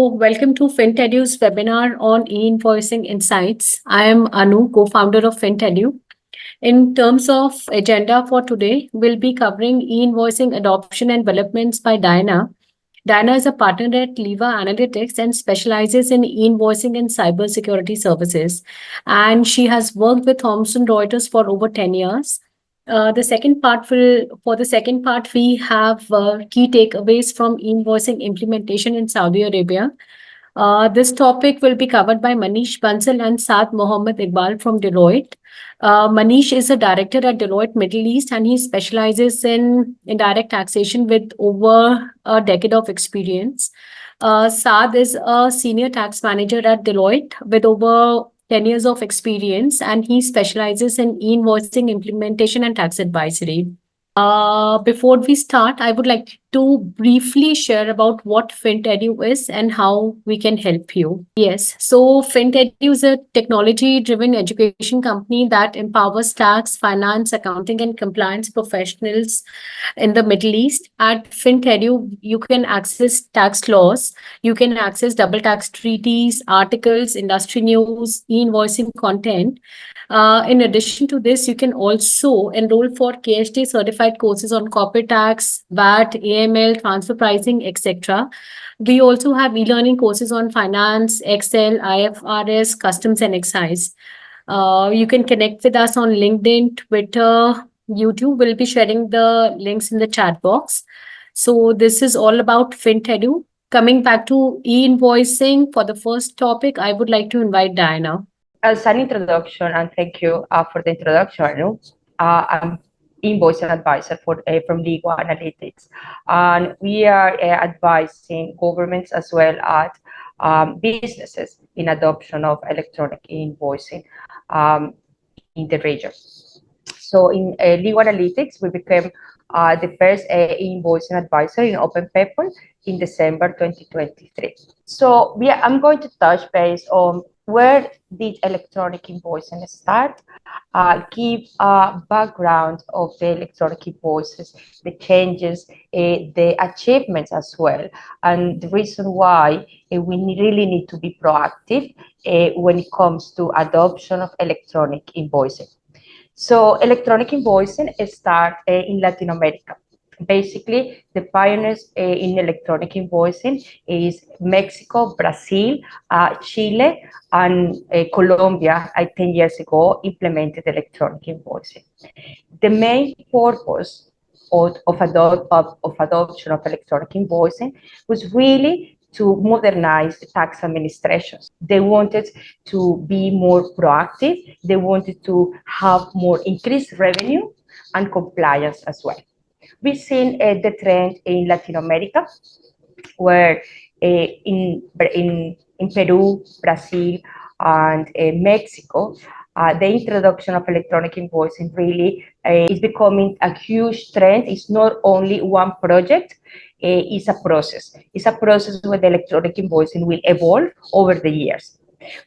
welcome to FinTedu's webinar on e-invoicing insights. I am Anu, co-founder of FinTedu. In terms of agenda for today, we'll be covering e-invoicing adoption and developments by Diana. Diana is a partner at Leva Analytics and specializes in e-invoicing and cybersecurity services. And she has worked with Thomson Reuters for over 10 years. For the second part, we have key takeaways from e-invoicing implementation in Saudi Arabia. This topic will be covered by Manish Bansal and Saad Mohammed Iqbal from Deloitte. Manish is a director at Deloitte Middle East and he specializes in indirect taxation with over a decade of experience. Saad is a senior tax manager at Deloitte with over 10 years of experience and he specializes in e-invoicing implementation and tax advisory. Before we start, I would like to briefly share about what FinTedu is and how we can help you. Yes, so FinTedu is a technology-driven education company that empowers tax, finance, accounting, and compliance professionals in the Middle East. At FinTedu, you can access tax laws, you can access double tax treaties, articles, industry news, e-invoicing content. In addition to this, you can also enroll for KSA certified courses on corporate tax, VAT, AML, transfer pricing, etc. We also have e-learning courses on finance, Excel, IFRS, customs, and excise. You can connect with us on LinkedIn, Twitter, YouTube. We'll be sharing the links in the chat box. So this is all about FinTedu. Coming back to e-invoicing, for the first topic, I would like to invite Diana. As an introduction, and thank you for the introduction, Anu. I'm invoicing advisor from Legal Analytics, and we are advising governments as well as businesses in adoption of electronic invoicing in the region. So in Legal Analytics, we became the first invoicing advisor in open paper in December 2023. So I'm going to touch base on where did electronic invoicing start, give a background of the electronic invoices, the changes, the achievements as well, and the reason why we really need to be proactive when it comes to adoption of electronic invoicing. So electronic invoicing started in Latin America. Basically, the pioneers in electronic invoicing is Mexico, Brazil, Chile, and Colombia 10 years ago implemented electronic invoicing. The main purpose of adoption of electronic invoicing was really to modernize the tax administrations. They wanted to be more proactive. They wanted to have more increased revenue and compliance as well. We've seen the trend in Latin America, where in Peru, Brazil, and Mexico, the introduction of electronic invoicing really is becoming a huge trend. It's not only one project, it's a process. It's a process where the electronic invoicing will evolve over the years.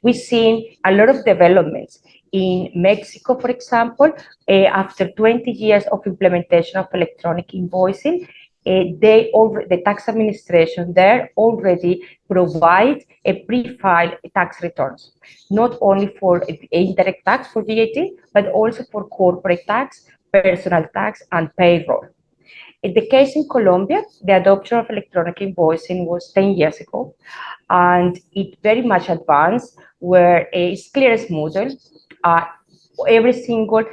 We've seen a lot of developments in Mexico, for example. After 20 years of implementation of electronic invoicing, the tax administration there already provide a pre-filed tax returns, not only for indirect tax for VAT, but also for corporate tax, personal tax, and payroll. In the case in Colombia, the adoption of electronic invoicing was 10 years ago, and it very much advanced, where it's clearest model. Every single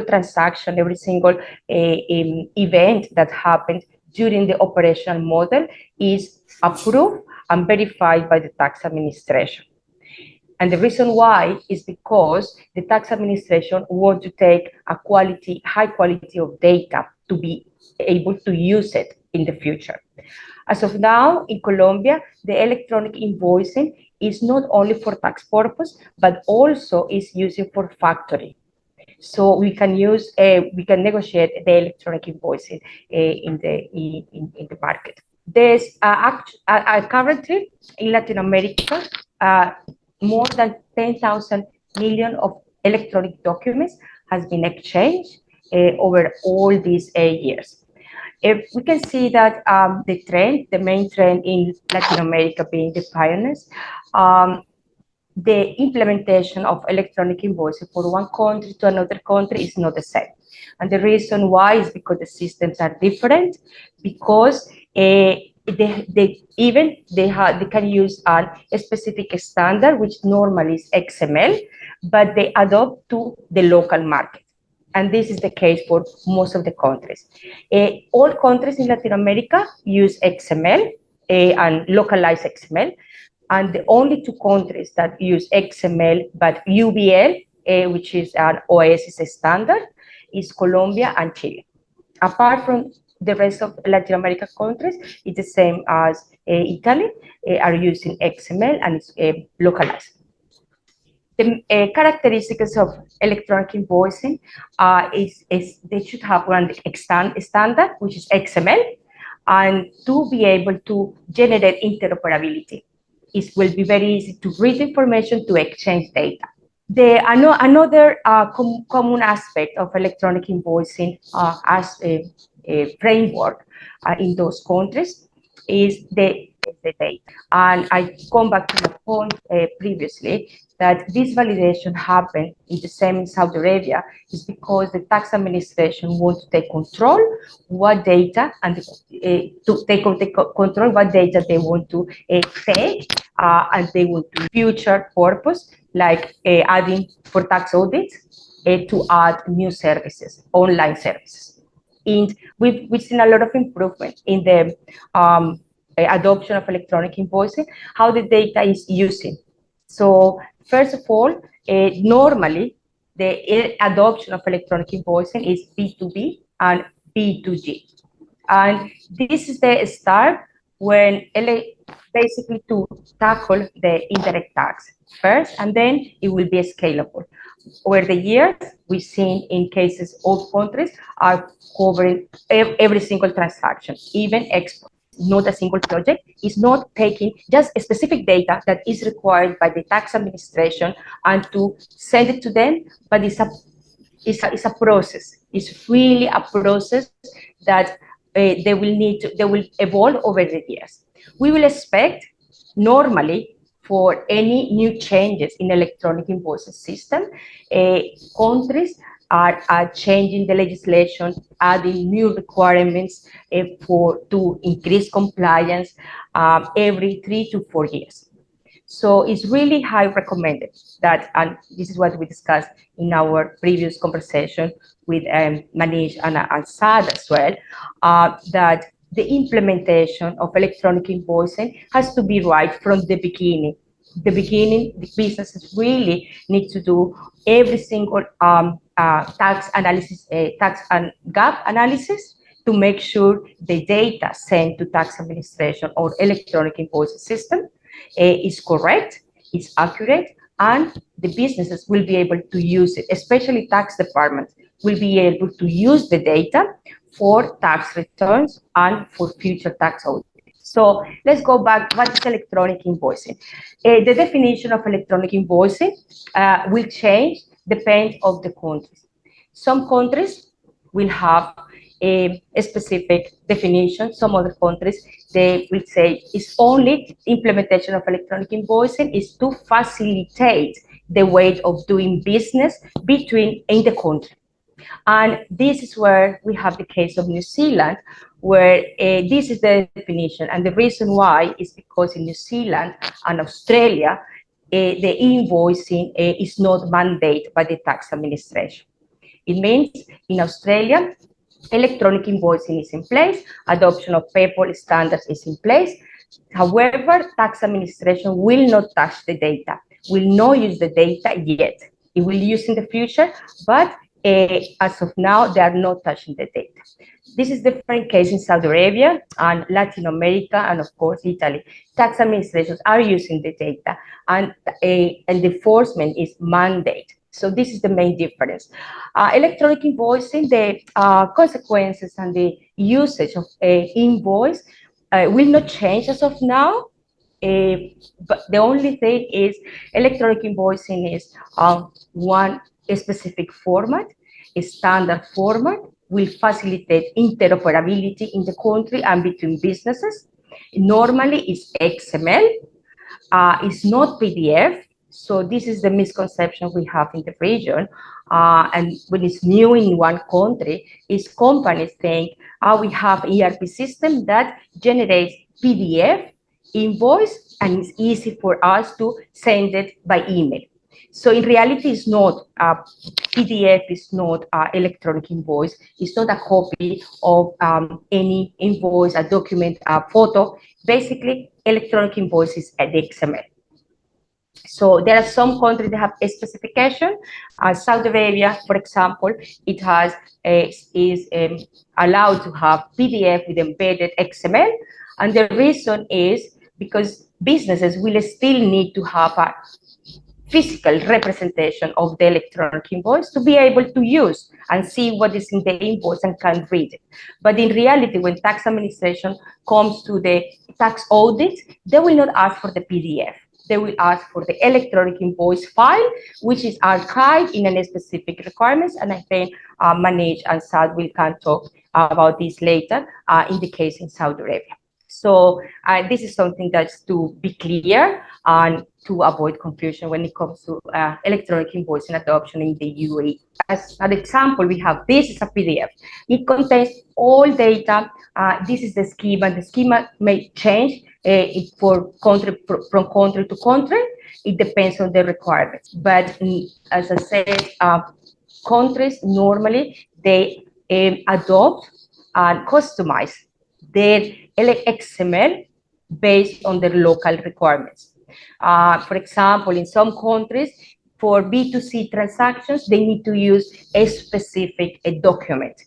transaction, every single event that happened during the operational model is approved and verified by the tax administration. And the reason why is because the tax administration wants to take high quality of data to be able to use it in the future. As of now, in Colombia, the electronic invoicing is not only for tax purpose, but also is used for factoring. So we can negotiate the electronic invoicing in the market. There's currently in Latin America more than 10,000 million of electronic documents has been exchanged over all these years. We can see that the main trend in Latin America being the pioneers, the implementation of electronic invoicing for one country to another country is not the same. And the reason why is because the systems are different, because they can use a specific standard, which normally is XML, but they adopt to the local market. And this is the case for most of the countries. All countries in Latin America use XML and localized XML. And the only two countries that use XML but UBL, which is an OASIS standard, is Colombia and Chile. Apart from the rest of Latin American countries, it's the same as Italy, are using XML and it's localized. The characteristics of electronic invoicing is they should have one standard, which is XML, and to be able to generate interoperability. It will be very easy to read information, to exchange data. Another common aspect of electronic invoicing as a framework in those countries is the data. And I come back to the point previously that this validation happened in the same in Saudi Arabia is because the tax administration wants to take control what data and to take control what data they want to take and they want to future purpose like adding for tax audits to add new services, online services. And we've seen a lot of improvement in the adoption of electronic invoicing, how the data is using. So first of all, normally the adoption of electronic invoicing is B2B and B2G. And this is the start when basically to tackle the indirect tax first, and then it will be scalable. Over the years, we've seen in cases all countries are covering every single transaction, even export. Not a single project is not taking just a specific data that is required by the tax administration and to send it to them, but it's a process. It's really a process that they will evolve over the years. We will expect normally for any new changes in electronic invoicing system, countries are changing the legislation, adding new requirements to increase compliance every 3 to 4 years. So it's really high recommended that, and this is what we discussed in our previous conversation with Manish and Saad as well, that the implementation of electronic invoicing has to be right from the beginning. The businesses really need to do every single tax analysis, tax and gap analysis to make sure the data sent to tax administration or electronic invoicing system is correct, is accurate, and the businesses will be able to use it, especially tax departments will be able to use the data for tax returns and for future tax audits. So let's go back. What is electronic invoicing? The definition of electronic invoicing will change depending on the countries. Some countries will have a specific definition. Some other countries, they will say it's only implementation of electronic invoicing is to facilitate the way of doing business between in the country. And this is where we have the case of New Zealand, where this is the definition. And the reason why is because in New Zealand and Australia, the invoicing is not mandated by the tax administration. It means in Australia, electronic invoicing is in place, adoption of PayPal standards is in place. However, tax administration will not touch the data, will not use the data yet. It will use in the future, but as of now, they are not touching the data. This is the different case in Saudi Arabia and Latin America, and of course, Italy. Tax administrations are using the data, and enforcement is mandate. So this is the main difference. Electronic invoicing, the consequences and the usage of invoice will not change as of now. But the only thing is electronic invoicing is one specific format, a standard format will facilitate interoperability in the country and between businesses. Normally, it's XML. It's not PDF. So this is the misconception we have in the region. And when it's new in one country, is companies think, we have ERP system that generates PDF invoice, and it's easy for us to send it by email. So in reality, it's not PDF, is not electronic invoice. It's not a copy of any invoice, a document, a photo. Basically, electronic invoice is at the XML. So there are some countries that have a specification. Saudi Arabia, for example, it has is allowed to have PDF with embedded XML, and the reason is because businesses will still need to have a physical representation of the electronic invoice to be able to use and see what is in the invoice and can read it. But in reality, when tax administration comes to the tax audit, they will not ask for the PDF. They will ask for the electronic invoice file, which is archived in a specific requirements. And I think Manoj and Saad will can talk about this later in the case in Saudi Arabia. So this is something that's to be clear and to avoid confusion when it comes to electronic invoicing adoption in the UAE. As an example, we have this is a PDF. It contains all data. This is the schema. The schema may change from country to country. It depends on the requirements. But as I said, countries normally they adopt and customize their XML based on their local requirements. For example, in some countries, for B2C transactions, they need to use a specific document,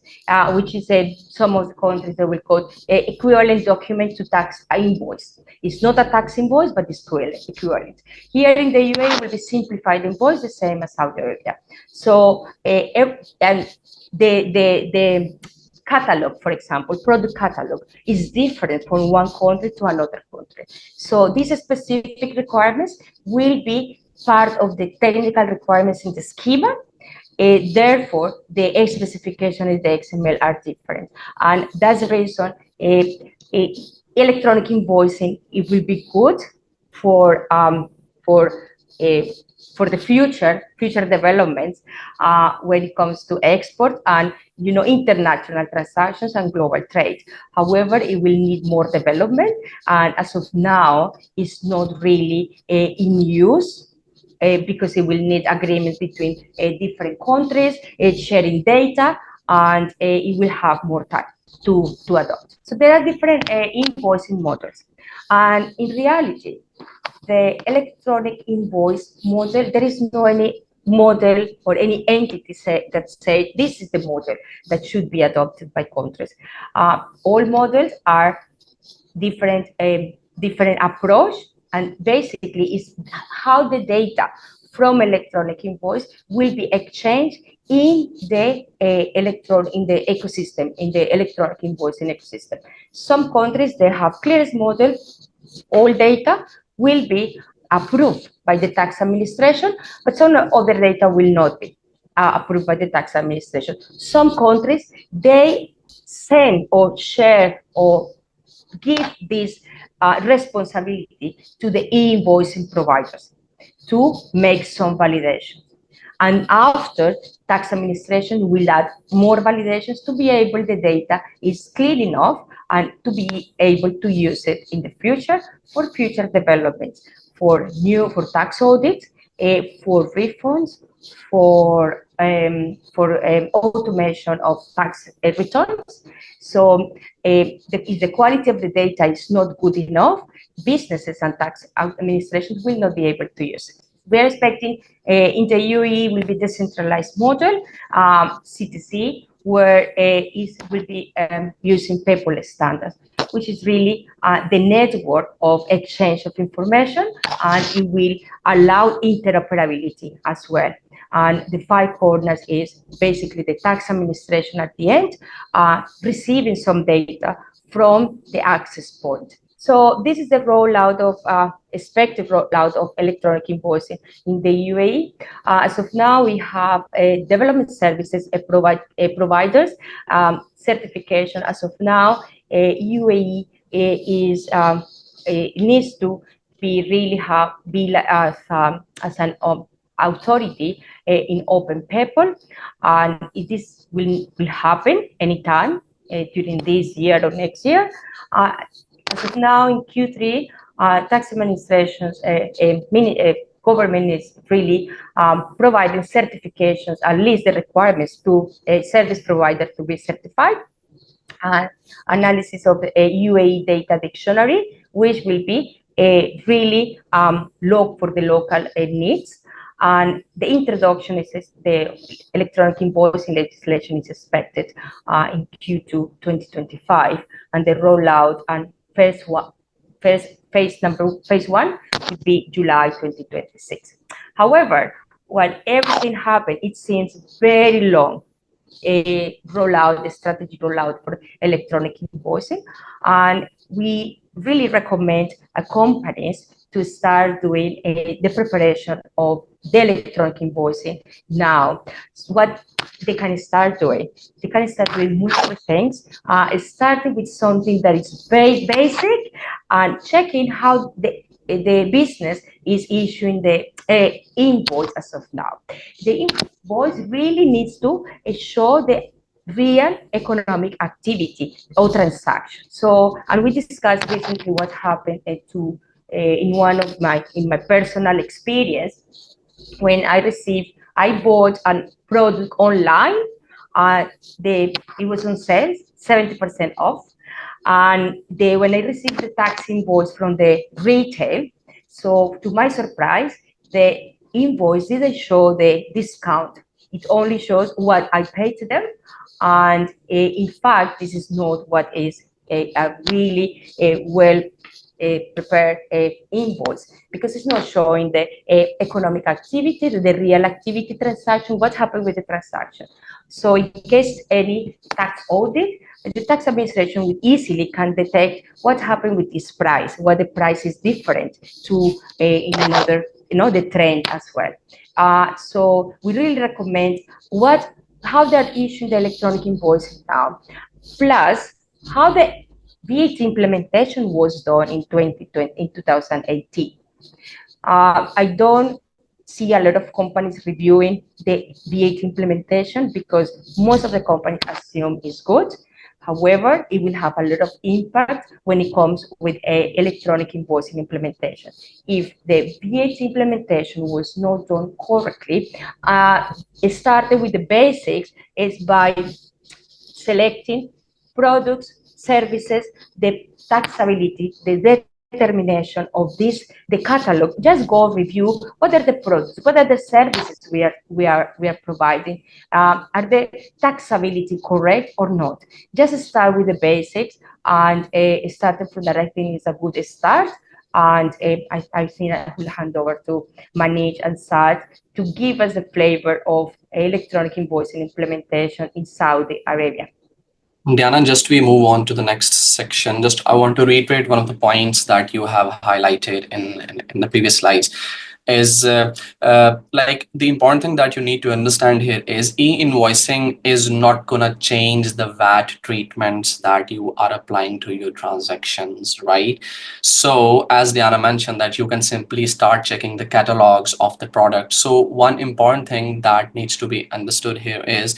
which is some of the countries that will call equivalent document to tax invoice. It's not a tax invoice, but it's equivalent. Here in the UAE, it will be simplified invoice, the same as Saudi Arabia. So, and the catalog, for example, product catalog is different from one country to another country. So these specific requirements will be part of the technical requirements in the schema. Therefore, the specification in the XML are different. And that's the reason electronic invoicing, it will be good for the future developments when it comes to export and international transactions and global trade. However, it will need more development, and as of now, it's not really in use. Because it will need agreements between different countries, sharing data, and it will have more time to adopt. So there are different invoicing models. And in reality, the electronic invoice model, there is no any model or any entity that say this is the model that should be adopted by countries. All models are different approach, and basically is how the data from electronic invoice will be exchanged in the ecosystem, in the electronic invoicing ecosystem. Some countries, they have clearest model. All data will be approved by the tax administration, but some other data will not be approved by the tax administration. Some countries, they send or share or give this responsibility to the e-invoicing providers to make some validations. And after, tax administration will add more validations to be able the data is clean enough and to be able to use it in the future for future developments, for tax audits, for refunds, for automation of tax returns. So if the quality of the data is not good enough, businesses and tax administrations will not be able to use it. We're expecting in the UAE will be decentralized model, CTC, where it will be using paperless standards, which is really the network of exchange of information, and it will allow interoperability as well. And the five corners is basically the tax administration at the end, receiving some data from the access point. So this is the rollout of expected rollout of electronic invoicing in the UAE. As of now, we have development services providers certification. As of now, UAE is needs to be really be as an authority in open paper, and this will happen anytime during this year or next year. As of now, in Q3, tax administrations, government is really providing certifications, at least the requirements to a service provider to be certified, and analysis of a UAE data dictionary, which will be really for the local needs. And the introduction is the electronic invoicing legislation is expected in Q2 2025, and the rollout and phase one would be July 2026. However, while everything happened, it seems very long the strategy rollout for electronic invoicing. And we really recommend companies to start doing the preparation of the electronic invoicing now. So what they can start doing? They can start doing multiple things, starting with something that is very basic and checking how the business is issuing the invoice as of now. The invoice really needs to show the real economic activity or transaction. So, and we discussed recently what happened in my personal experience when I bought a product online. It was on sale, 70% off, and when I received the tax invoice from the retail, so to my surprise, the invoice didn't show the discount. It only shows what I paid to them, and in fact, this is not what is a really well prepared invoice, because it's not showing the economic activity, the real activity transaction, what happened with the transaction. So in case any tax audit, the tax administration will easily can detect what happened with this price, what the price is different to in another, the trend as well. So we really recommend how they're issuing the electronic invoice now, plus how the VAT implementation was done in 2018. I don't see a lot of companies reviewing the VAT implementation because most of the companies assume it's good. However, it will have a lot of impact when it comes with electronic invoicing implementation. If the VAT implementation was not done correctly, it started with the basics is by selecting products, services, the taxability, the determination of the catalog. Just go review what are the products, what are the services we are providing. Are the taxability correct or not? Just start with the basics, and starting from that, I think is a good start. And I think I will hand over to Manish and Saad to give us the flavor of electronic invoicing implementation in Saudi Arabia. Diana, just we move on to the next section. Just I want to reiterate one of the points that you have highlighted in the previous slides. Is like the important thing that you need to understand here is e-invoicing is not going to change the VAT treatments that you are applying to your transactions, right? So as Diana mentioned, that you can simply start checking the catalogs of the product. So one important thing that needs to be understood here is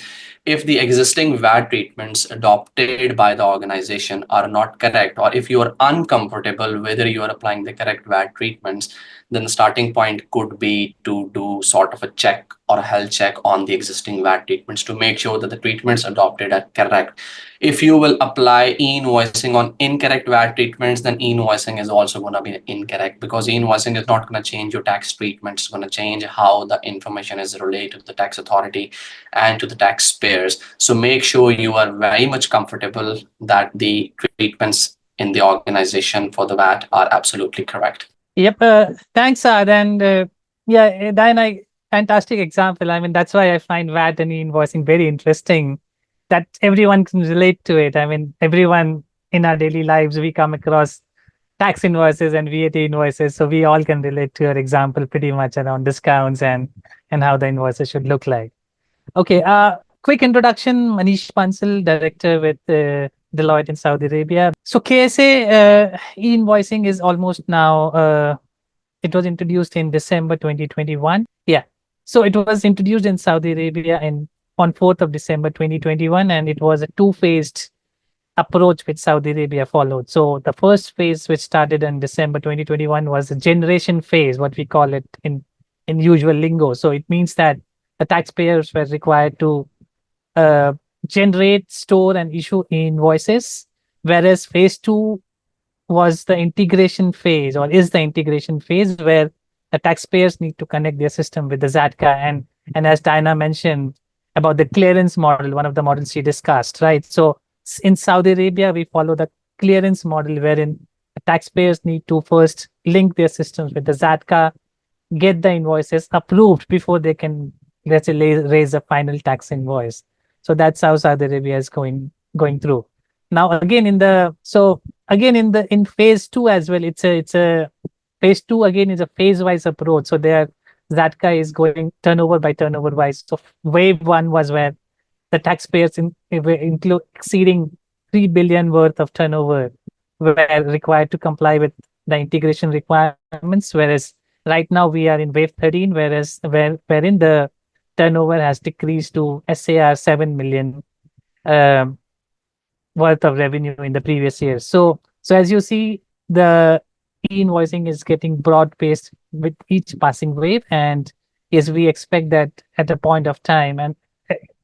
if the existing VAT treatments adopted by the organization are not correct, or if you are uncomfortable whether you are applying the correct VAT treatments, then the starting point could be to do sort of a check or a health check on the existing VAT treatments to make sure that the treatments adopted are correct. If you will apply e-invoicing on incorrect VAT treatments, then e-invoicing is also going to be incorrect, because e-invoicing is not going to change your tax treatment. It's going to change how the information is related to the tax authority and to the taxpayers. So make sure you are very much comfortable that the treatments in the organization for the VAT are absolutely correct. Yep. Thanks, Saad. And yeah, Diana, fantastic example. I mean, that's why I find VAT and e-invoicing very interesting, that everyone can relate to it. I mean, everyone in our daily lives, we come across tax invoices and VAT invoices. So we all can relate to your example pretty much around discounts and how the invoices should look like. Okay, quick introduction. Manish Bansal, director with Deloitte in Saudi Arabia. So KSA e-invoicing is almost now, it was introduced in December 2021. Yeah. So it was introduced in Saudi Arabia on 4th of December 2021, and it was a two-phased approach which Saudi Arabia followed. So the first phase, which started in December 2021, was the generation phase, what we call it in usual lingo. So it means that the taxpayers were required to uh, generate, store, and issue invoices, whereas phase two was the integration phase, or is the integration phase, where the taxpayers need to connect their system with the ZATCA. And as Diana mentioned about the clearance model, one of the models she discussed, right? So in Saudi Arabia, we follow the clearance model, wherein the taxpayers need to first link their systems with the ZATCA, get the invoices approved before they can, let's say, raise a final tax invoice. So that's how Saudi Arabia is going through. Now again in phase two as well, it's a phase two again is a phase wise approach. So there Zatka is going turnover by turnover wise. So wave one was where the taxpayers include exceeding 3 billion worth of turnover were required to comply with the integration requirements, whereas right now we are in wave 13, wherein the turnover has decreased to SAR 7 million um, worth of revenue in the previous year. So as you see, the e-invoicing is getting broad-based with each passing wave, and yes, we expect that at a point of time, and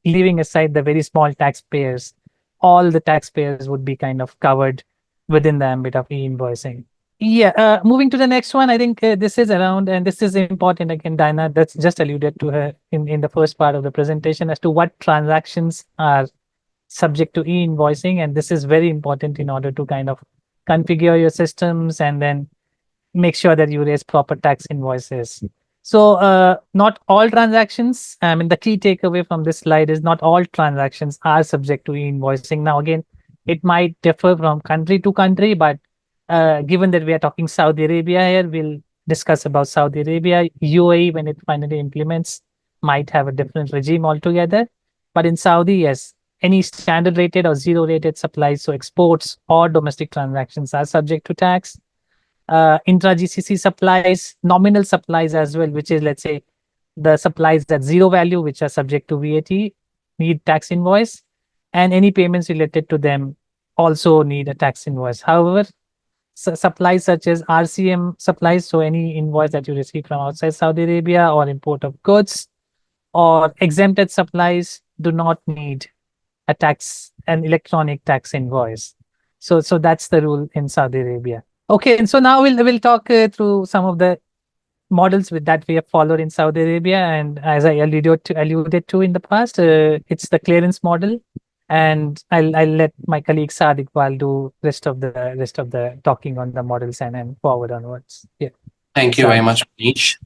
leaving aside the very small taxpayers, all the taxpayers would be kind of covered within the ambit of e-invoicing. Yeah, moving to the next one, I think this is around, and this is important again, Diana, that's just alluded to her in the first part of the presentation as to what transactions are subject to e-invoicing. And this is very important in order to kind of configure your systems and then make sure that you raise proper tax invoices. So not all transactions, I mean, the key takeaway from this slide is not all transactions are subject to e-invoicing. Now, again, it might differ from country to country, but given that we are talking Saudi Arabia here, we'll discuss about Saudi Arabia. UAE, when it finally implements, might have a different regime altogether. But in Saudi, yes, any standard rated or zero rated supplies, so exports or domestic transactions, are subject to tax. Intra GCC supplies, nominal supplies as well, which is, let's say, the supplies at zero value, which are subject to VAT, need tax invoice, and any payments related to them also need a tax invoice. However, supplies such as RCM supplies, so any invoice that you receive from outside Saudi Arabia, or import of goods, or exempted supplies, do not need an electronic tax invoice. So that's the rule in Saudi Arabia. Okay, and so now we'll talk through some of the models that we have followed in Saudi Arabia, and as I alluded to in the past, it's the clearance model, and I'll let my colleague Saad Iqbal do rest of the talking on the models and forward onwards. Yeah. Thank you very much, Manish.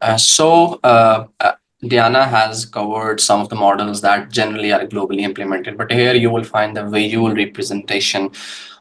Diana has covered some of the models that generally are globally implemented, but here you will find the visual representation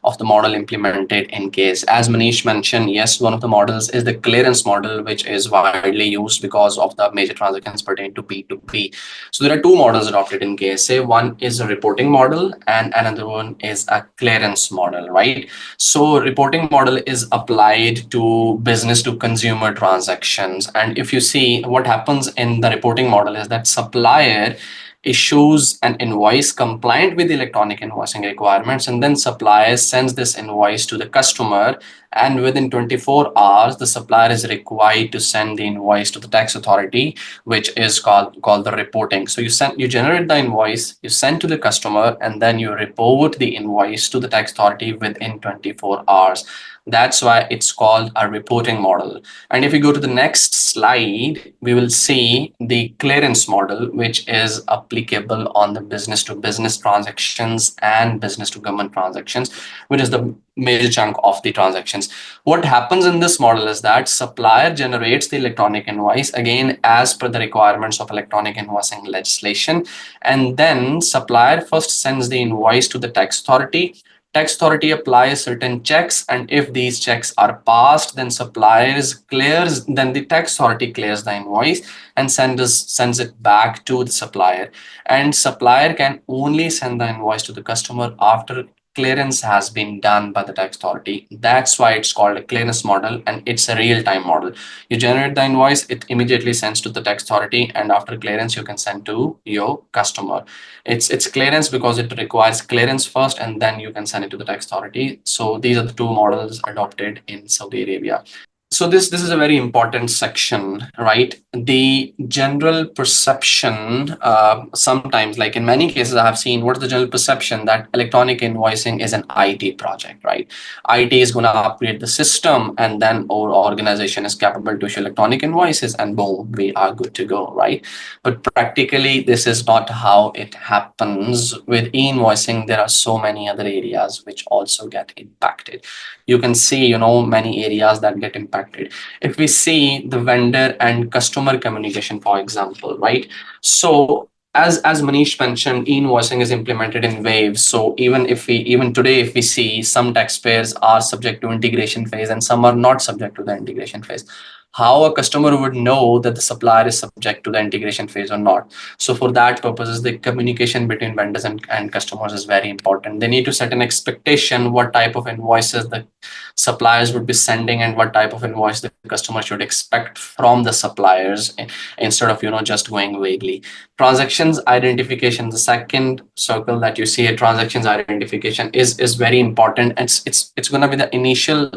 of the model implemented in case. As Manish mentioned, yes, one of the models is the clearance model, which is widely used because of the major transactions pertain to P2P. So there are two models adopted in KSA. One is a reporting model and another one is a clearance model, right? So reporting model is applied to business to consumer transactions. And if you see what happens in the reporting model is that supplier issues an invoice compliant with the electronic invoicing requirements, and then supplier sends this invoice to the customer, and within 24 hours the supplier is required to send the invoice to the tax authority, which is called the reporting. So you generate the invoice, you send to the customer, and then you report the invoice to the tax authority within 24 hours. That's why it's called a reporting model. And if you go to the next slide, we will see the clearance model, which is applicable on the business to business transactions and business to government transactions, which is the major chunk of the transactions. What happens in this model is that supplier generates the electronic invoice, again, as per the requirements of electronic invoicing legislation. And then supplier first sends the invoice to the tax authority. Tax authority applies certain checks, and if these checks are passed, then then the tax authority clears the invoice and sends it back to the supplier. And supplier can only send the invoice to the customer after clearance has been done by the tax authority. That's why it's called a clearance model, and it's a real-time model. You generate the invoice, it immediately sends to the tax authority, and after clearance, you can send to your customer. It's clearance because it requires clearance first, and then you can send it to the tax authority. So these are the two models adopted in Saudi Arabia. So this is a very important section, right? The general perception, sometimes, like in many cases, I have seen, what is the general perception that electronic invoicing is an IT project, right? IT is going to upgrade the system, and then our organization is capable to issue electronic invoices, and boom, we are good to go, right? But practically, this is not how it happens. With e-invoicing, there are so many other areas which also get impacted. You can see, many areas that get impacted. If we see the vendor and customer communication, for example, right? So as Manish mentioned, e-invoicing is implemented in waves. So even today, if we see, some taxpayers are subject to integration phase and some are not subject to the integration phase. How a customer would know that the supplier is subject to the integration phase or not? So for that purposes, the communication between vendors and customers is very important. They need to set an expectation what type of invoices the suppliers would be sending and what type of invoice the customer should expect from the suppliers, instead of just going vaguely. Transactions identification, the second circle that you see here, transactions identification is very important. It's going to be the initial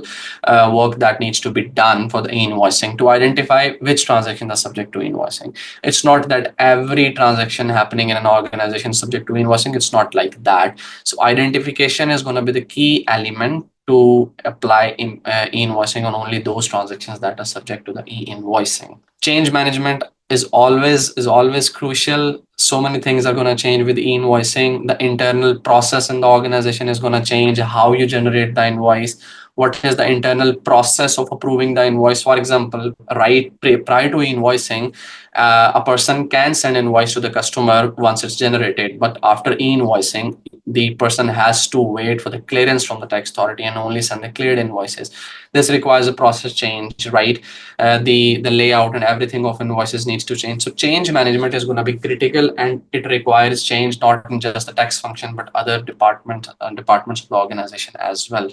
work that needs to be done for the invoicing to identify which transactions are subject to invoicing. It's not that every transaction happening in an organization is subject to invoicing. It's not like that. So identification is going to be the key element to apply e-invoicing on only those transactions that are subject to the e-invoicing. Change management is always crucial. So many things are going to change with e-invoicing. The internal process in the organization is going to change. How you generate the invoice, what is the internal process of approving the invoice. For example, right prior to invoicing, a person can send invoice to the customer once it's generated, but after e-invoicing, the person has to wait for the clearance from the tax authority and only send the cleared invoices. This requires a process change, right? The layout and everything of invoices needs to change. So change management is going to be critical, and it requires change not in just the tax function but other departments of the organization as well.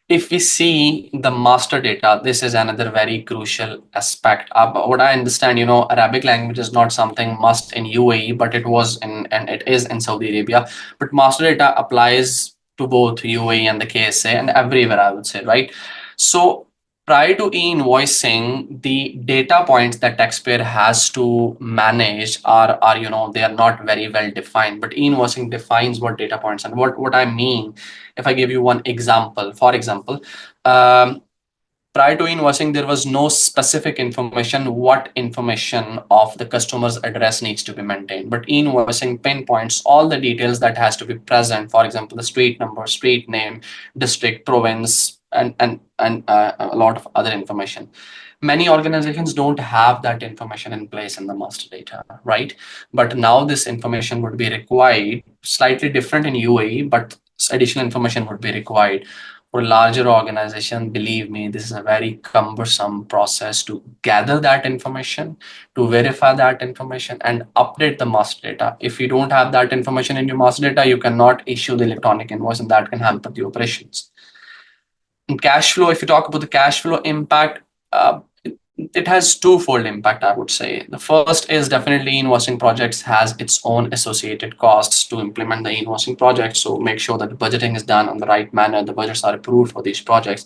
If we see the master data, this is another very crucial aspect. What I understand, Arabic language is not something must in UAE, but it is in Saudi Arabia. But master data applies to both UAE and the KSA and everywhere, I would say, right? So prior to e-invoicing, the data points that taxpayer has to manage are they are not very well defined. But e-invoicing defines what data points, and what I mean, if I give you one example, for example, prior to invoicing, there was no specific information what information of the customer's address needs to be maintained. But invoicing pinpoints all the details that has to be present. For example, the street number, street name, district, province, and a lot of other information. Many organizations don't have that information in place in the master data, right? But now this information would be required, slightly different in UAE, but additional information would be required. For larger organization, believe me, this is a very cumbersome process to gather that information, to verify that information, and update the master data. If you don't have that information in your master data, you cannot issue the electronic invoice, and that can hamper the operations. In cash flow, if you talk about the cash flow impact, it has twofold impact, I would say. The first is definitely invoicing projects has its own associated costs to implement the invoicing project. So make sure that the budgeting is done on the right manner, the budgets are approved for these projects.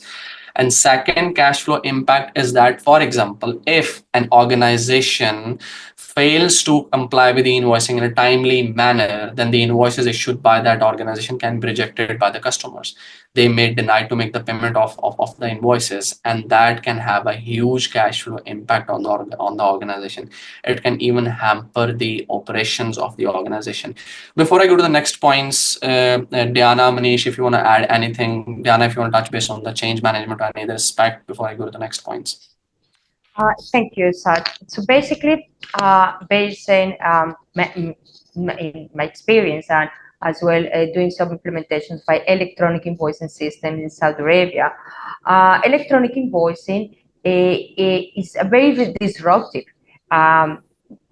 And second cash flow impact is that, for example, if an organization fails to comply with the invoicing in a timely manner, then the invoices issued by that organization can be rejected by the customers. They may deny to make the payment of the invoices, and that can have a huge cash flow impact on the organization. It can even hamper the operations of the organization. Before I go to the next points, Diana, Manish, if you want to add anything, Diana, if you want to touch base on the change management or any other aspect before I go to the next points. Thank you, Sad. So basically, based in my experience, and as well doing some implementations by electronic invoicing systems in Saudi Arabia. Electronic invoicing is a very disruptive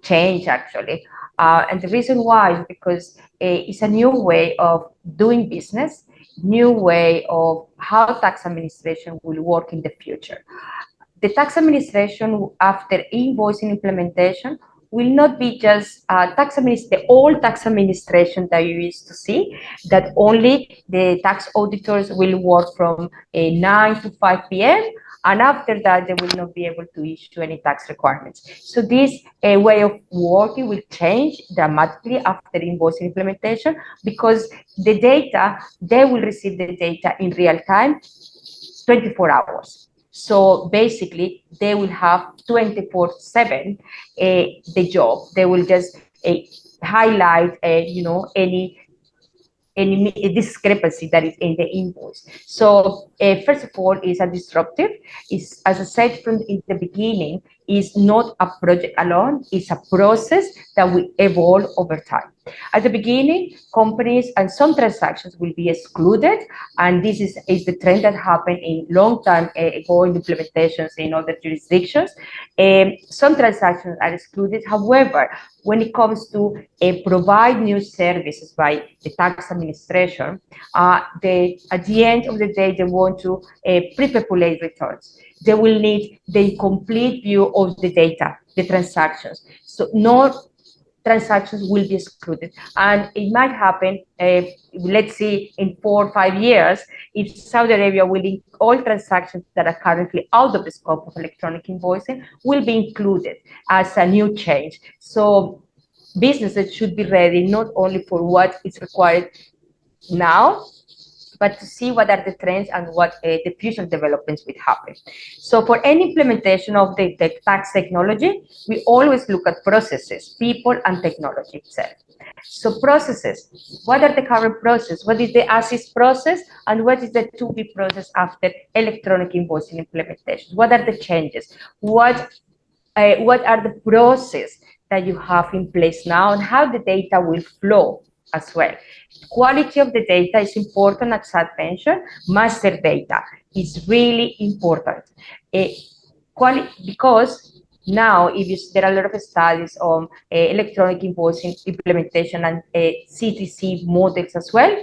change, actually. And the reason why is because it's a new way of doing business, new way of how tax administration will work in the future. The tax administration after invoicing implementation will not be just the old tax administration that you used to see, that only the tax auditors will work from 9 to 5 p.m. and after that they will not be able to issue any tax requirements. So this way of working will change dramatically after invoicing implementation, because the data, they will receive the data in real time, 24 hours. So basically, they will have 24/7 the job. They will just highlight, any discrepancy that is in the invoice. So first of all, it's a disruptive. It's, as I said from in the beginning, is not a project alone. It's a process that will evolve over time. At the beginning, companies and some transactions will be excluded, and this is the trend that happened in long time ago in implementations in other jurisdictions. Some transactions are excluded. However, when it comes to provide new services by the tax administration, at the end of the day, they want to pre-populate returns. They will need the complete view of the data, the transactions. So no transactions will be excluded. And it might happen, let's see, in 4 or 5 years, if Saudi Arabia will all transactions that are currently out of the scope of electronic invoicing will be included as a new change. So businesses should be ready not only for what is required now, but to see what are the trends and what the future developments will happen. So for any implementation of the tax technology, we always look at processes, people, and technology itself. So processes, what are the current processes? What is the as-is process, and what is the to-be process after electronic invoicing implementation? What are the changes? What are the processes that you have in place now, and how the data will flow as well? Quality of the data is important, as I mentioned. Master data is really important. Because now, there are a lot of studies on electronic invoicing implementation and CTC models as well,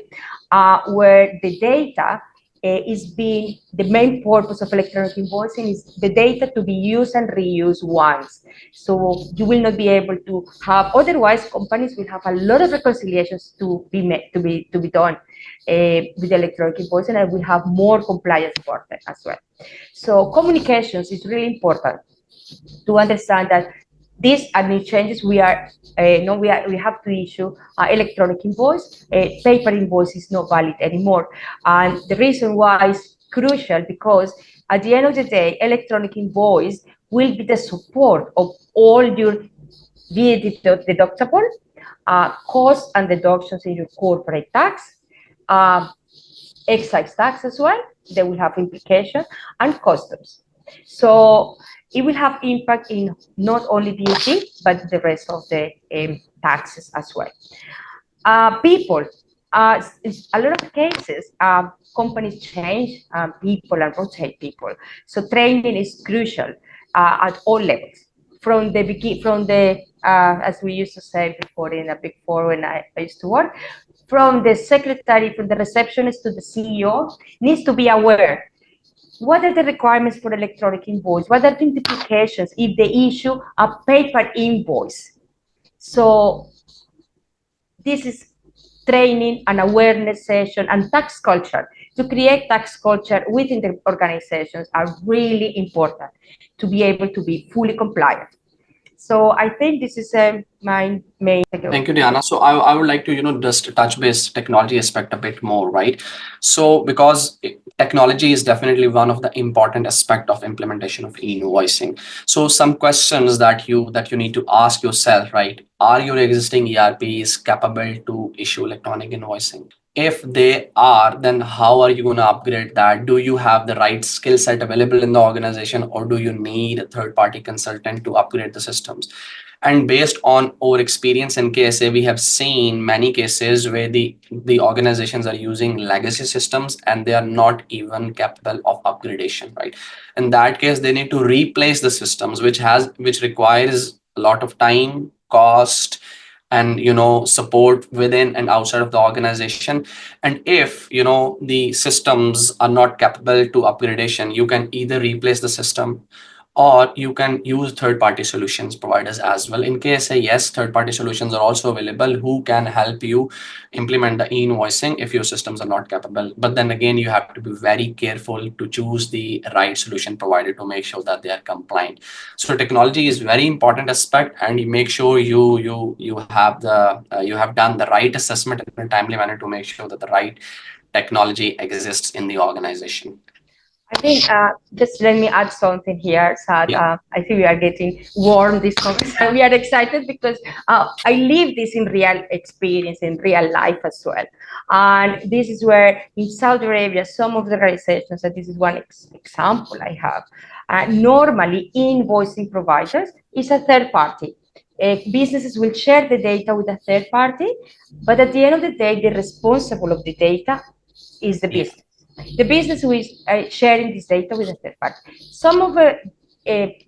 where the data is being, the main purpose of electronic invoicing is the data to be used and reused once. So you will not be able to have, otherwise companies will have a lot of reconciliations to be done with electronic invoicing, and we have more compliance burden as well. So communications is really important to understand that these are new changes. We have to issue electronic invoice. Paper invoice is not valid anymore, and the reason why is crucial because at the end of the day, electronic invoice will be the support of all your VAT deductible costs and deductions in your corporate tax, excise tax as well. They will have implication, and customs. So it will have impact in not only VAT, but the rest of the taxes as well. People, a lot of cases, companies change people and rotate people. So training is crucial at all levels. From the as we used to say before in a Big Four when I used to work, from the secretary, from the receptionist to the CEO, needs to be aware. What are the requirements for electronic invoice? What are the implications if they issue a paper invoice? So this is training and awareness session and tax culture. To create tax culture within the organizations are really important to be able to be fully compliant. So I think this is my main. Thank you, Diana. So I would like to, just touch base technology aspect a bit more, right? So because technology is definitely one of the important aspect of implementation of e-invoicing. So some questions that you need to ask yourself, right? Are your existing ERPs capable to issue electronic invoicing? If they are, then how are you going to upgrade that? Do you have the right skill set available in the organization, or do you need a third-party consultant to upgrade the systems? And based on our experience in KSA, we have seen many cases where the organizations are using legacy systems and they are not even capable of upgradation, right? In that case, they need to replace the systems, which requires a lot of time, cost, and support within and outside of the organization. And if the systems are not capable to upgradation, you can either replace the system, or you can use third-party solutions providers as well. In KSA, yes, third-party solutions are also available who can help you implement the e-invoicing if your systems are not capable. But then again, you have to be very careful to choose the right solution provider to make sure that they are compliant. So technology is very important aspect, and you make sure you have done the right assessment in a timely manner to make sure that the right technology exists in the organization. I think just let me add something here, Sad. Yeah. I think we are getting warm this conversation. We are excited because I live this in real experience, in real life as well. And this is where in Saudi Arabia, some of the organizations, and this is one example I have, normally invoicing providers is a third party. Businesses will share the data with a third party, but at the end of the day, the responsible of the data is the business. The business who is sharing this data with a third party. Some of the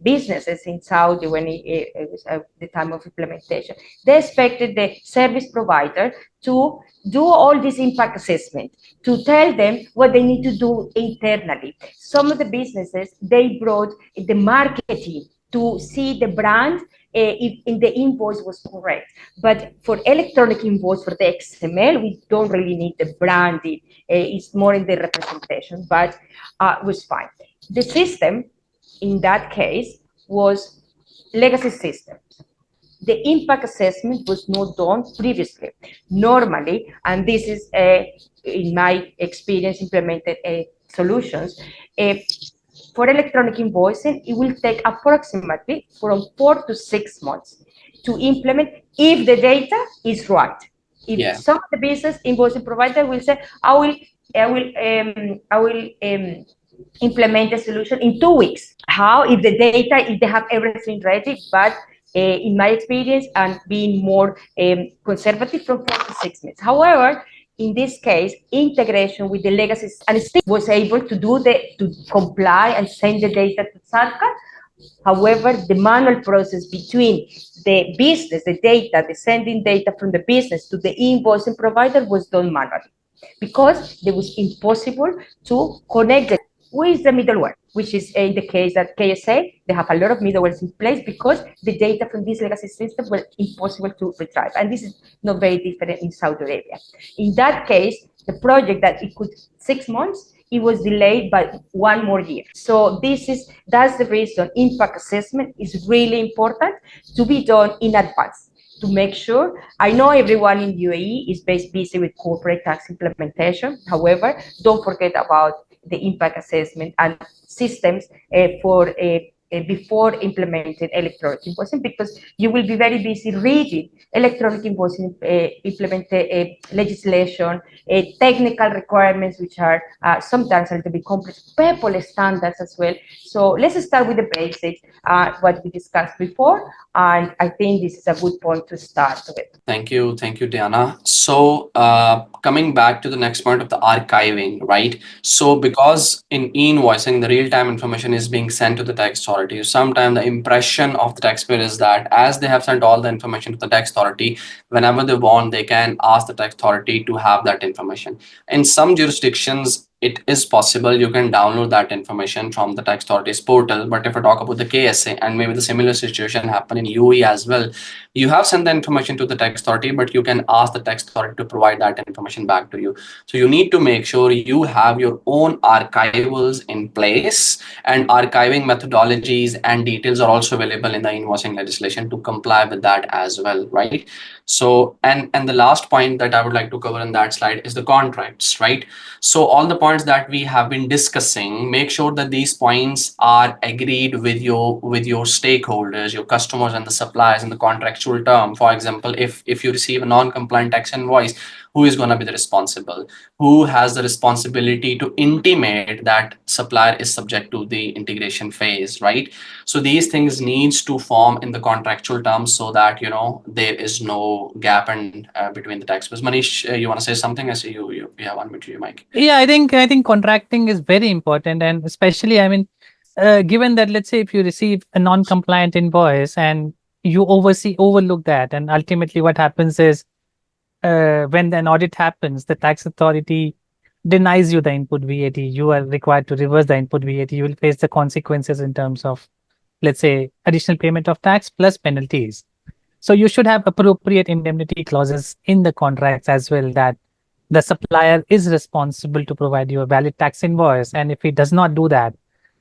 businesses in Saudi, when it was the time of implementation, they expected the service provider to do all this impact assessment, to tell them what they need to do internally. Some of the businesses, they brought the marketing to see the brand if in the invoice was correct. But for electronic invoice, for the XML, we don't really need the branding. It's more in the representation, but was fine. The system in that case was legacy systems. The impact assessment was not done previously. Normally, and this is in my experience implemented solutions, for electronic invoicing, it will take approximately from 4 to 6 months to implement if the data is right. If some of the business invoicing provider will say, I will implement the solution in 2 weeks. How? If the data, if they have everything ready, but in my experience and being more conservative, from 4 to 6 months. However, in this case, integration with the legacy and still was able to to comply and send the data to SARCA. However, the manual process between the business, the data, the sending data from the business to the invoicing provider was done manually because it was impossible to connect the with the middleware, which is in the case that KSA, they have a lot of middlewares in place because the data from this legacy system were impossible to retrieve. And this is not very different in Saudi Arabia. In that case, the project that it could 6 months, it was delayed by 1 more year. So that's the reason impact assessment is really important to be done in advance to make sure. I know everyone in UAE is busy with corporate tax implementation. However, don't forget about the impact assessment and systems for before implementing electronic invoicing, because you will be very busy reading electronic invoicing legislation, technical requirements, which are sometimes a little bit complex, people standards as well. So let's start with the basics, what we discussed before, and I think this is a good point to start with. Thank you, Diana. So coming back to the next point of the archiving, right? So because in e-invoicing, the real-time information is being sent to the tax authority. Sometimes the impression of the taxpayer is that as they have sent all the information to the tax authority, whenever they want, they can ask the tax authority to have that information. In some jurisdictions, it is possible you can download that information from the tax authority's portal. But if I talk about the KSA, and maybe the similar situation happen in UAE as well, you have sent the information to the tax authority, but you can ask the tax authority to provide that information back to you. So you need to make sure you have your own archivals in place, and archiving methodologies and details are also available in the invoicing legislation to comply with that as well, right? So, and the last point that I would like to cover in that slide is the contracts, right? So all the points points that we have been discussing, make sure that these points are agreed with your stakeholders, your customers and the suppliers in the contractual term. For example, if you receive a non-compliant tax invoice, who is going to be the responsible? Who has the responsibility to intimate that supplier is subject to the integration phase, right? So these things needs to form in the contractual terms so that there is no gap and between the tax. But Manish, you want to say something? I see you have one minute to your mic. Yeah, I think contracting is very important, and especially, I mean, given that, let's say if you receive a non-compliant invoice and you overlook that, and ultimately what happens is, when an audit happens, the tax authority denies you the input VAT. You are required to reverse the input VAT. You will face the consequences in terms of, let's say, additional payment of tax plus penalties. So you should have appropriate indemnity clauses in the contracts as well, that the supplier is responsible to provide you a valid tax invoice. And if he does not do that,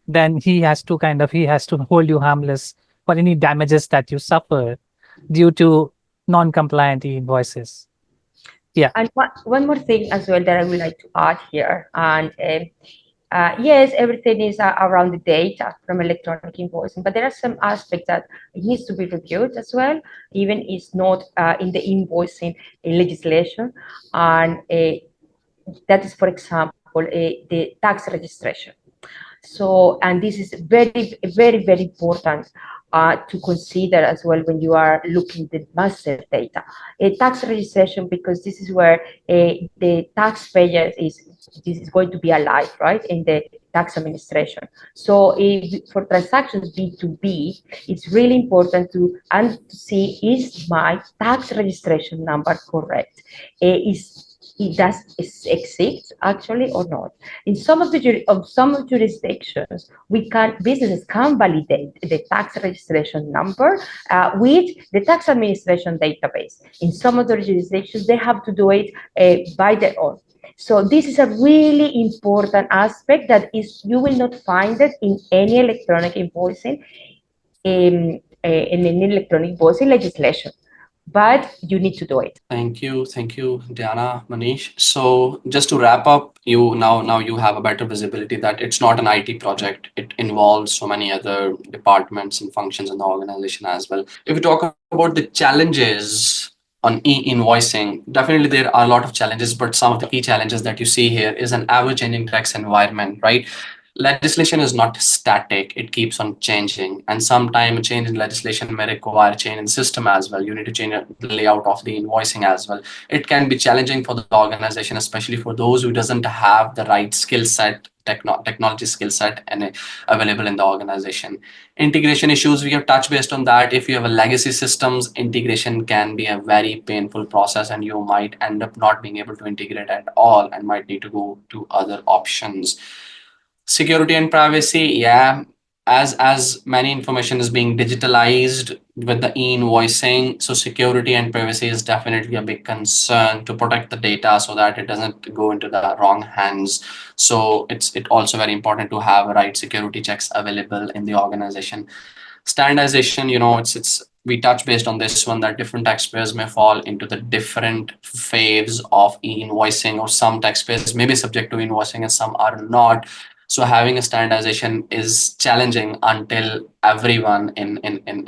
then he has to hold you harmless for any damages that you suffer due to non-compliant invoices. Yeah. And one more thing as well that I would like to add here. And yes, everything is around the data from electronic invoicing, but there are some aspects that it needs to be reviewed as well, even it's not in the invoicing legislation. And that is, for example, the tax registration. So, and this is very, very, very important to consider as well when you are looking at the master data. Tax registration, because this is where the taxpayer this is going to be alive, right, in the tax administration. So for transactions B2B, it's really important to see, is my tax registration number correct? It does exist actually or not? In some of the jurisdictions, businesses can validate the tax registration number with the tax administration database. In some of the jurisdictions, they have to do it by their own. So this is a really important aspect that you will not find it in any electronic invoicing, in any electronic invoicing legislation, but you need to do it. Thank you, Diana, Manish. So just to wrap up, now you have a better visibility that it's not an IT project. It involves so many other departments and functions in the organization as well. If we talk about the challenges on e-invoicing, definitely there are a lot of challenges, but some of the key challenges that you see here is an ever-changing tax environment, right? Legislation is not static, it keeps on changing, and sometimes a change in legislation may require a change in system as well. You need to change the layout of the invoicing as well. It can be challenging for the organization, especially for those who doesn't have the right skill set, technology skill set and available in the organization. Integration issues, we have touched based on that. If you have a legacy systems, integration can be a very painful process, and you might end up not being able to integrate at all and might need to go to other options. Security and privacy, yeah, as many information is being digitalized with the e-invoicing, so security and privacy is definitely a big concern to protect the data so that it doesn't go into the wrong hands. So it's also very important to have right security checks available in the organization. Standardization, it's we touch based on this one that different taxpayers may fall into the different phase of e-invoicing, or some taxpayers may be subject to invoicing and some are not. So having a standardization is challenging until everyone in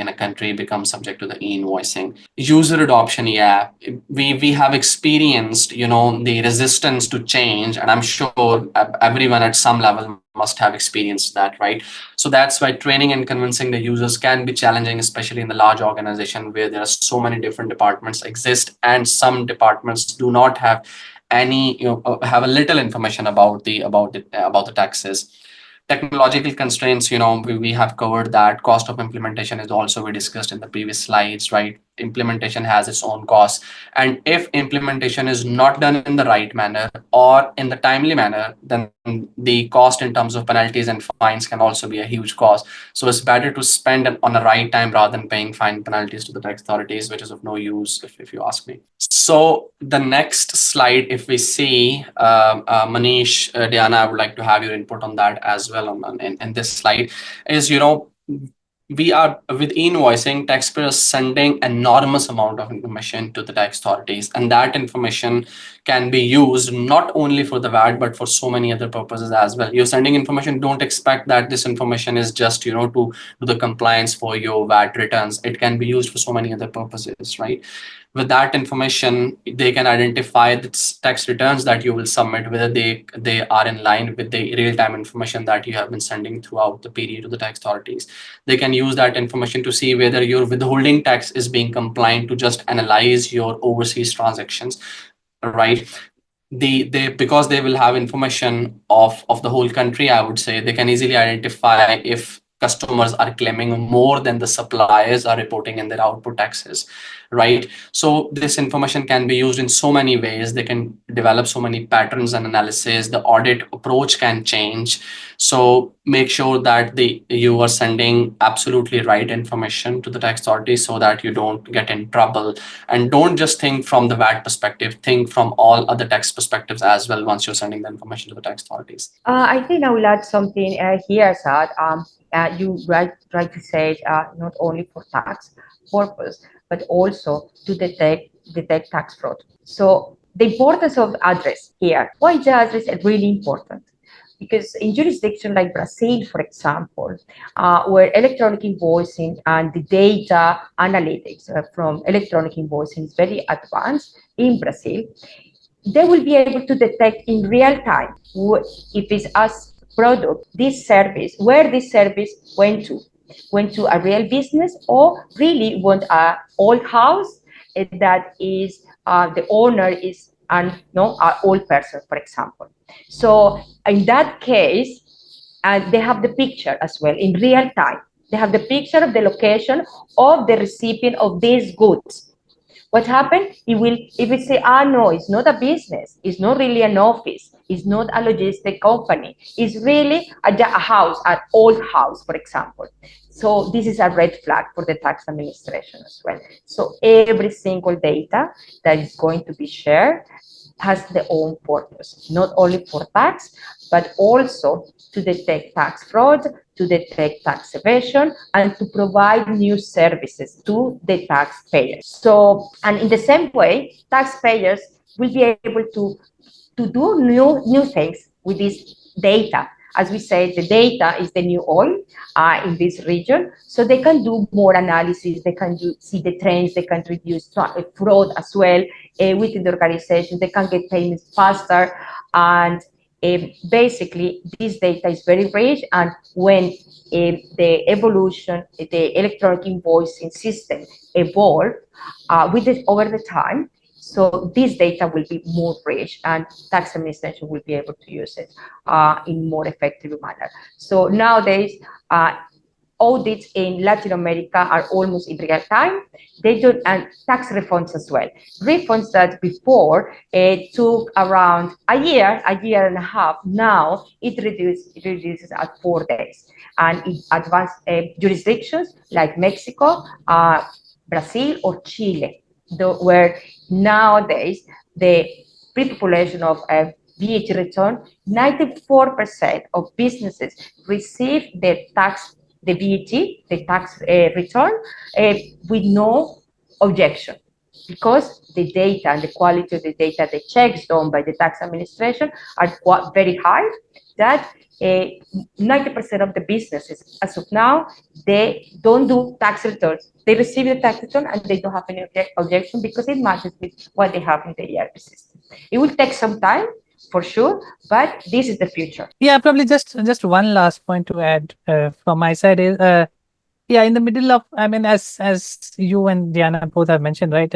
a country becomes subject to the e-invoicing. User adoption, yeah, we have experienced, the resistance to change, and I'm sure everyone at some level must have experienced that, right? So that's why training and convincing the users can be challenging, especially in the large organization where there are so many different departments exist, and some departments do not have any have a little information about the taxes. Technological constraints, we have covered that. Cost of implementation is also we discussed in the previous slides, right? Implementation has its own costs, and if implementation is not done in the right manner or in the timely manner, then the cost in terms of penalties and fines can also be a huge cost. So it's better to spend on the right time rather than paying fine penalties to the tax authorities, which is of no use if you ask me. So the next slide, if we see, Manish, Diana, I would like to have your input on that as well. In this slide is, we are with e-invoicing, taxpayers sending enormous amount of information to the tax authorities, and that information can be used not only for the VAT, but for so many other purposes as well. You're sending information, don't expect that this information is just, to do the compliance for your VAT returns. It can be used for so many other purposes, right? With that information, they can identify the tax returns that you will submit, whether they are in line with the real-time information that you have been sending throughout the period to the tax authorities. They can use that information to see whether your withholding tax is being compliant, to just analyze your overseas transactions, right? Because they will have information of the whole country, I would say they can easily identify if customers are claiming more than the suppliers are reporting in their output taxes, right? So this information can be used in so many ways. They can develop so many patterns and analysis. The audit approach can change. So make sure that you are sending absolutely right information to the tax authority so that you don't get in trouble. And don't just think from the VAT perspective, think from all other tax perspectives as well once you're sending the information to the tax authorities. I think I will add something here, Saad. You try to say not only for tax purpose, but also to detect tax fraud. So the importance of address here. Why is the address really important? Because in jurisdictions like Brazil, for example, where electronic invoicing and the data analytics from electronic invoicing is very advanced in Brazil, they will be able to detect in real time if it's as product, this service, where this service went to a real business, or really went a old house that is the owner is an old person, for example. So in that case, they have the picture as well in real time. They have the picture of the location of the recipient of these goods. What happened? It will say, no, it's not a business. It's not really an office. It's not a logistic company. It's really a house, an old house, for example. So this is a red flag for the tax administration as well. So every single data that is going to be shared has their own purpose, not only for tax, but also to detect tax fraud, to detect tax evasion, and to provide new services to the taxpayers. So, and in the same way, taxpayers will be able to do new things with this data. As we say, the data is the new oil in this region. So they can do more analysis, they can see the trends, they can reduce fraud as well within the organization, they can get payments faster. And basically, this data is very rich. And when the evolution, the electronic invoicing system evolve over the time, so this data will be more rich, and tax administration will be able to use it in more effective manner. So nowadays, audits in Latin America are almost in real time. They do, and tax refunds as well. Refunds that before took around a year and a half. Now it reduces at 4 days. And in advanced jurisdictions like Mexico, Brazil, or Chile, where nowadays the pre-population of VAT return, 94% of businesses receive the VAT, the tax return, with no objection, because the data and the quality of the data, the checks done by the tax administration are very high, that 90% of the businesses, as of now, they don't do tax returns. They receive the tax return and they don't have any objection, because it matches with what they have in the ERP system. It will take some time, for sure, but this is the future. Yeah, probably just one last point to add from my side is, yeah, in the middle of, I mean, as you and Diana both have mentioned, right?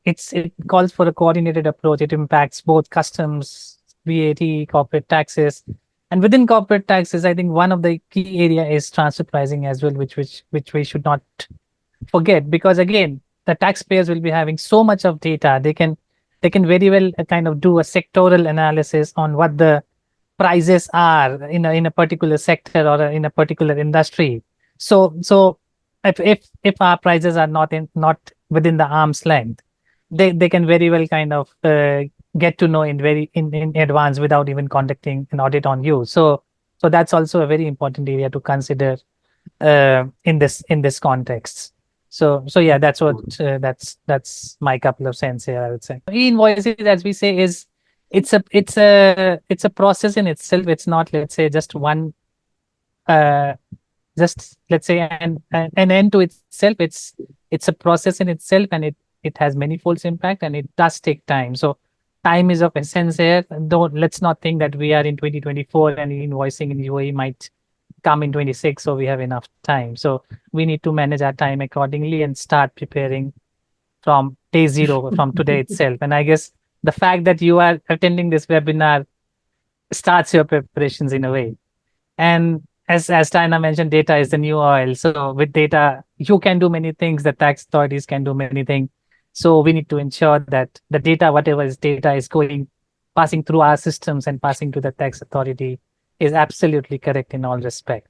It calls for a coordinated approach. It impacts both customs, VAT, corporate taxes, and within corporate taxes, I think one of the key area is transfer pricing as well, which we should not forget, because again, the taxpayers will be having so much of data. They can very well kind of do a sectoral analysis on what the prices are in a particular sector or in a particular industry. So if our prices are not within the arm's length, they can very well kind of get to know in advance without even conducting an audit on you. So that's also a very important area to consider in this context. So yeah, that's what that's my couple of cents here, I would say. E-invoicing, as we say, is it's a process in itself. It's not, let's say, just one uh just let's say an end to itself. It's a process in itself, and it has many folds impact, and it does take time. So time is of essence here. Though let's not think that we are in 2024 and invoicing in UAE might come in 26, so we have enough time. So we need to manage our time accordingly and start preparing from day zero, from today itself. And I guess the fact that you are attending this webinar starts your preparations in a way. And as Tina mentioned, data is the new oil. So with data, you can do many things. The tax authorities can do many things. So we need to ensure that the data, whatever is data, is passing through our systems and passing to the tax authority is absolutely correct in all respect.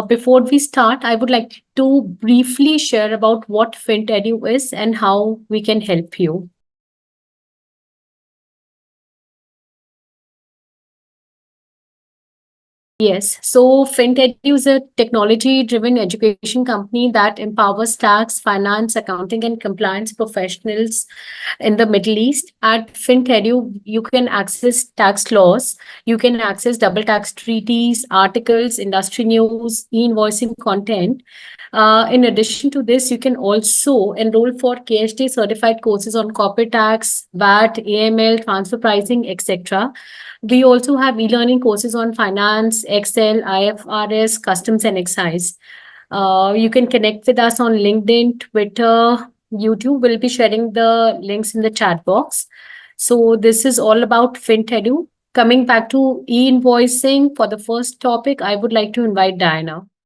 before we start, I would like to briefly share about what FintEdu is and how we can help you. Yes, so FintEdu is a technology-driven education company that empowers tax, finance, accounting, and compliance professionals in the Middle East. At FintEdu, you can access tax laws, you can access double tax treaties, articles, industry news, e-invoicing content. In addition to this, you can also enroll for KSA certified courses on corporate tax, VAT, AML, transfer pricing, etc. We also have e-learning courses on finance, Excel, IFRS, customs, and excise. You can connect with us on LinkedIn, Twitter, YouTube. We'll be sharing the links in the chat box. So this is all about FintEdu. Coming back to e-invoicing, for the first topic, I would like to invite Diana.